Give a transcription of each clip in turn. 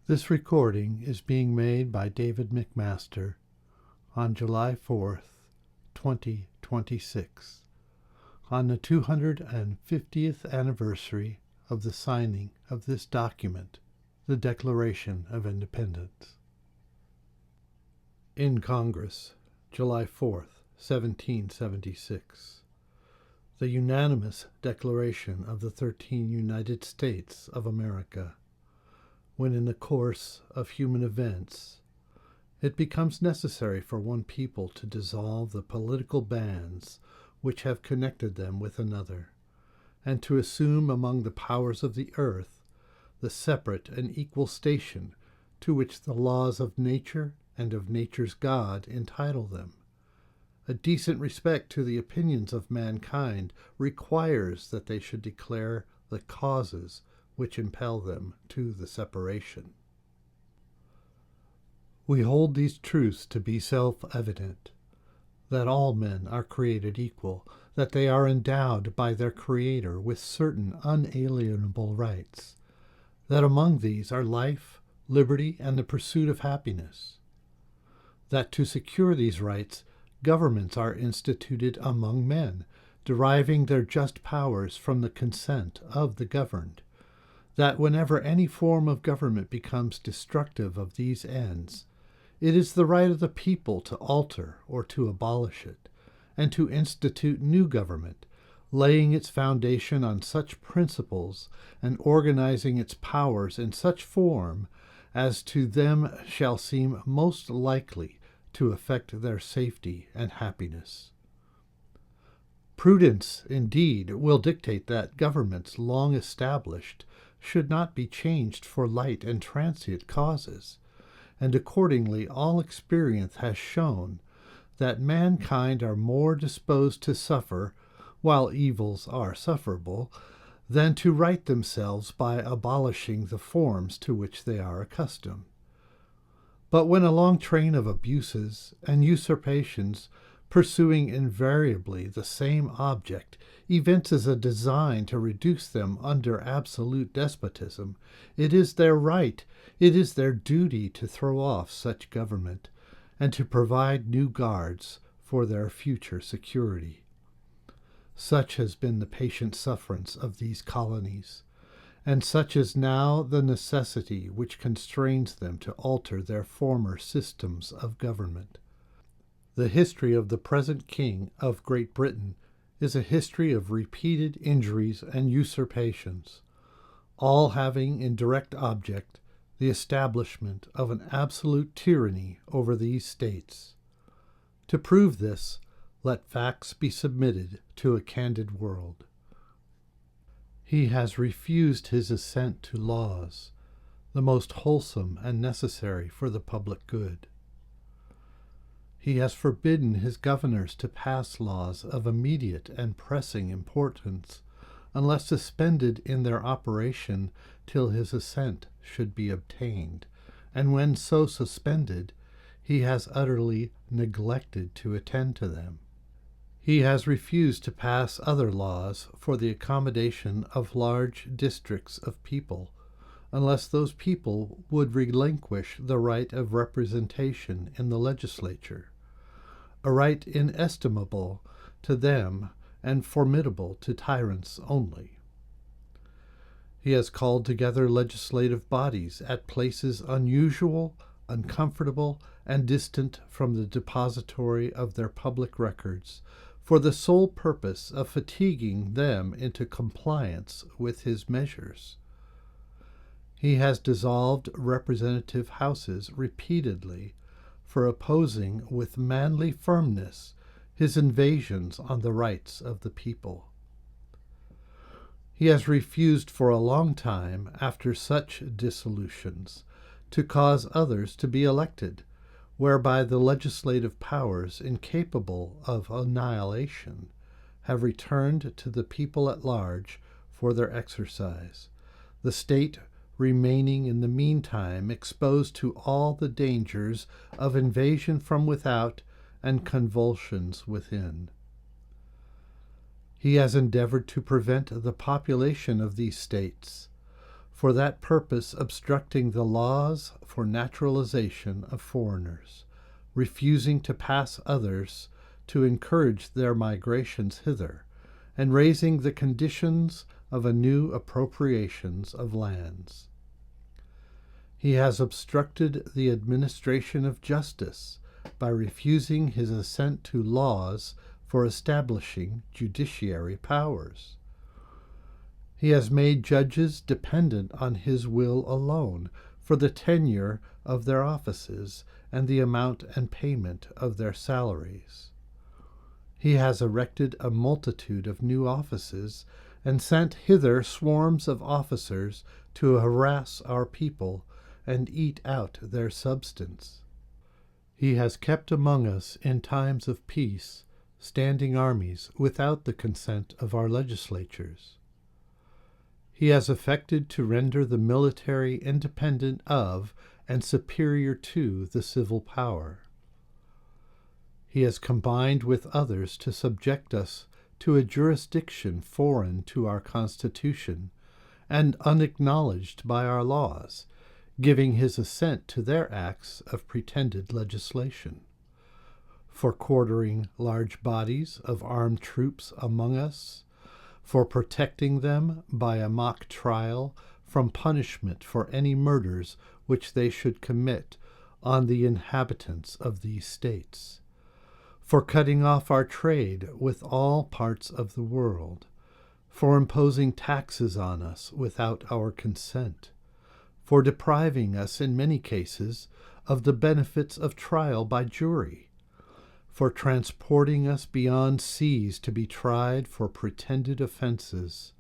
This recording is being made by David McMaster on July 4th, 2026, on the 250th anniversary of the signing of this document, the Declaration of Independence. In Congress, July 4th, 1776. The unanimous Declaration of the 13 United States of America. When in the course of human events, it becomes necessary for one people to dissolve the political bands which have connected them with another, and to assume among the powers of the earth the separate and equal station to which the laws of nature and of nature's God entitle them. A decent respect to the opinions of mankind requires that they should declare the causes which impel them to the separation. We hold these truths to be self-evident, that all men are created equal, that they are endowed by their Creator with certain unalienable rights, that among these are life, liberty, and the pursuit of happiness, that to secure these rights, governments are instituted among men, deriving their just powers from the consent of the governed, that whenever any form of government becomes destructive of these ends, it is the right of the people to alter or to abolish it, and to institute new government, laying its foundation on such principles and organizing its powers in such form as to them shall seem most likely to affect their safety and happiness. Prudence, indeed, will dictate that governments long established should not be changed for light and transient causes, and accordingly all experience has shown that mankind are more disposed to suffer, while evils are sufferable, than to right themselves by abolishing the forms to which they are accustomed. But when a long train of abuses and usurpations, pursuing invariably the same object, evinces a design to reduce them under absolute despotism, it is their right, it is their duty to throw off such government, and to provide new guards for their future security. Such has been the patient sufferance of these colonies, and such is now the necessity which constrains them to alter their former systems of government. The history of the present King of Great Britain is a history of repeated injuries and usurpations, all having in direct object the establishment of an absolute tyranny over these states. To prove this, let facts be submitted to a candid world. He has refused his assent to laws, the most wholesome and necessary for the public good. He has forbidden his governors to pass laws of immediate and pressing importance, unless suspended in their operation till his assent should be obtained, and when so suspended, he has utterly neglected to attend to them. He has refused to pass other laws for the accommodation of large districts of people, unless those people would relinquish the right of representation in the legislature, a right inestimable to them and formidable to tyrants only. He has called together legislative bodies at places unusual, uncomfortable, and distant from the depository of their public records, for the sole purpose of fatiguing them into compliance with his measures. He has dissolved representative houses repeatedly for opposing with manly firmness his invasions on the rights of the people. He has refused for a long time, after such dissolutions, to cause others to be elected, whereby the legislative powers, incapable of annihilation, have returned to the people at large for their exercise, the state remaining in the meantime exposed to all the dangers of invasion from without and convulsions within. He has endeavored to prevent the population of these states, for that purpose obstructing the laws for naturalization of foreigners, refusing to pass others to encourage their migrations hither, and raising the conditions of anew appropriations of lands. He has obstructed the administration of justice by refusing his assent to laws for establishing judiciary powers. He has made judges dependent on his will alone for the tenure of their offices and the amount and payment of their salaries. He has erected a multitude of new offices and sent hither swarms of officers to harass our people and eat out their substance. He has kept among us in times of peace standing armies without the consent of our legislatures. He has affected to render the military independent of and superior to the civil power. He has combined with others to subject us to a jurisdiction foreign to our Constitution and unacknowledged by our laws, giving his assent to their acts of pretended legislation, for quartering large bodies of armed troops among us, for protecting them by a mock trial from punishment for any murders which they should commit on the inhabitants of these states, for cutting off our trade with all parts of the world, for imposing taxes on us without our consent, for depriving us in many cases of the benefits of trial by jury, for transporting us beyond seas to be tried for pretended offenses,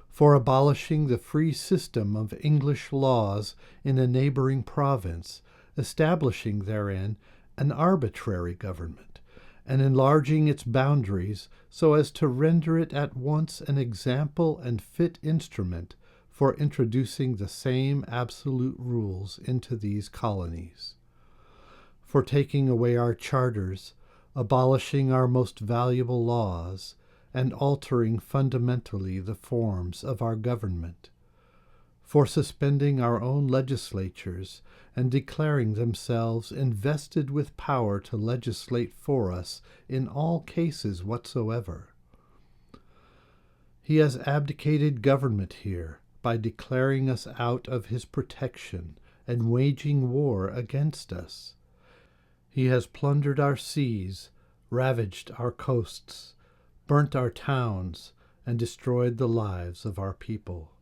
for abolishing the free system of English laws in a neighboring province, establishing therein an arbitrary government, and enlarging its boundaries so as to render it at once an example and fit instrument for introducing the same absolute rules into these colonies, for taking away our charters, abolishing our most valuable laws, and altering fundamentally the forms of our government, for suspending our own legislatures and declaring themselves invested with power to legislate for us in all cases whatsoever. He has abdicated government here by declaring us out of his protection and waging war against us. He has plundered our seas, ravaged our coasts, burnt our towns, and destroyed the lives of our people.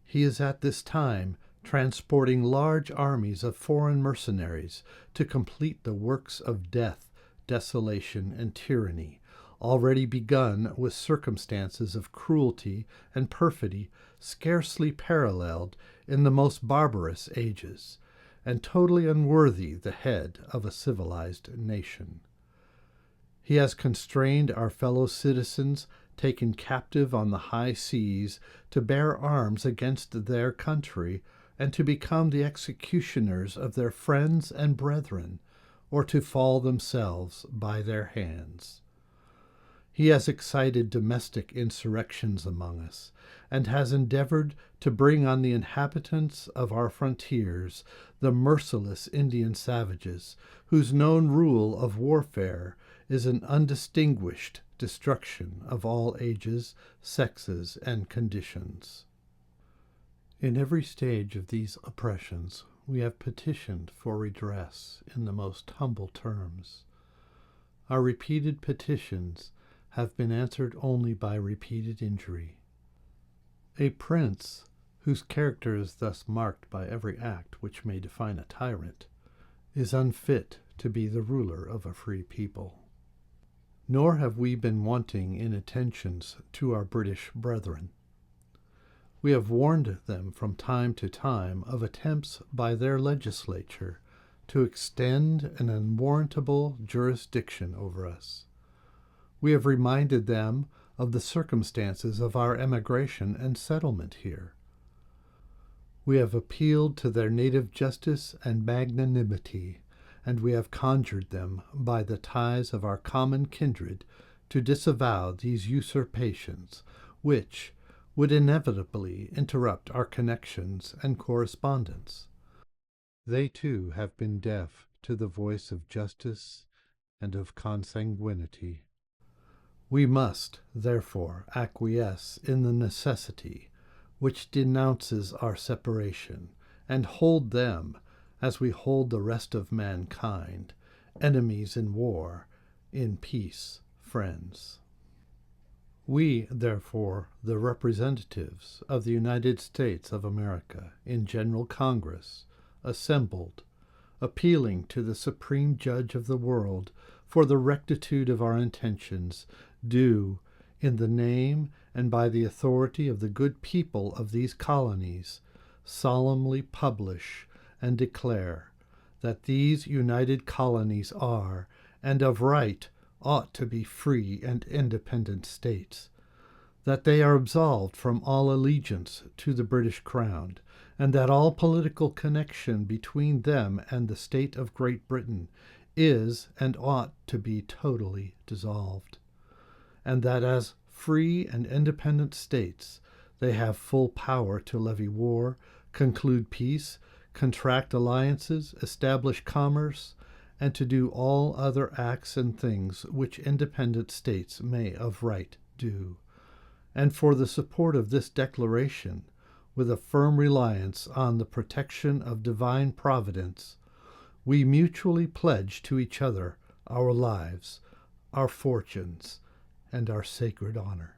He is at this time transporting large armies of foreign mercenaries to complete the works of death, desolation, and tyranny, already begun with circumstances of cruelty and perfidy scarcely paralleled in the most barbarous ages, and totally unworthy the head of a civilized nation. He has constrained our fellow citizens taken captive on the high seas to bear arms against their country and to become the executioners of their friends and brethren, or to fall themselves by their hands. He has excited domestic insurrections among us, and has endeavored to bring on the inhabitants of our frontiers the merciless Indian savages, whose known rule of warfare is an undistinguished destruction of all ages, sexes, and conditions. In every stage of these oppressions, we have petitioned for redress in the most humble terms. Our repeated petitions have been answered only by repeated injury. A prince, whose character is thus marked by every act which may define a tyrant, is unfit to be the ruler of a free people. Nor have we been wanting in attentions to our British brethren. We have warned them from time to time of attempts by their legislature to extend an unwarrantable jurisdiction over us. We have reminded them of the circumstances of our emigration and settlement here. We have appealed to their native justice and magnanimity, and we have conjured them by the ties of our common kindred to disavow these usurpations, which, would inevitably interrupt our connections and correspondence. They too have been deaf to the voice of justice and of consanguinity. We must, therefore, acquiesce in the necessity which denounces our separation, and hold them, as we hold the rest of mankind, enemies in war, in peace, friends. We, therefore, the representatives of the United States of America in General Congress, assembled, appealing to the Supreme Judge of the world for the rectitude of our intentions, do, in the name and by the authority of the good people of these colonies, solemnly publish and declare that these united colonies are, and of right ought to be, free and independent states, that they are absolved from all allegiance to the British Crown, and that all political connection between them and the state of Great Britain is and ought to be totally dissolved, and that as free and independent states they have full power to levy war, conclude peace, contract alliances, establish commerce, and to do all other acts and things which independent states may of right do. And for the support of this declaration, with a firm reliance on the protection of divine providence, we mutually pledge to each other our lives, our fortunes, and our sacred honor.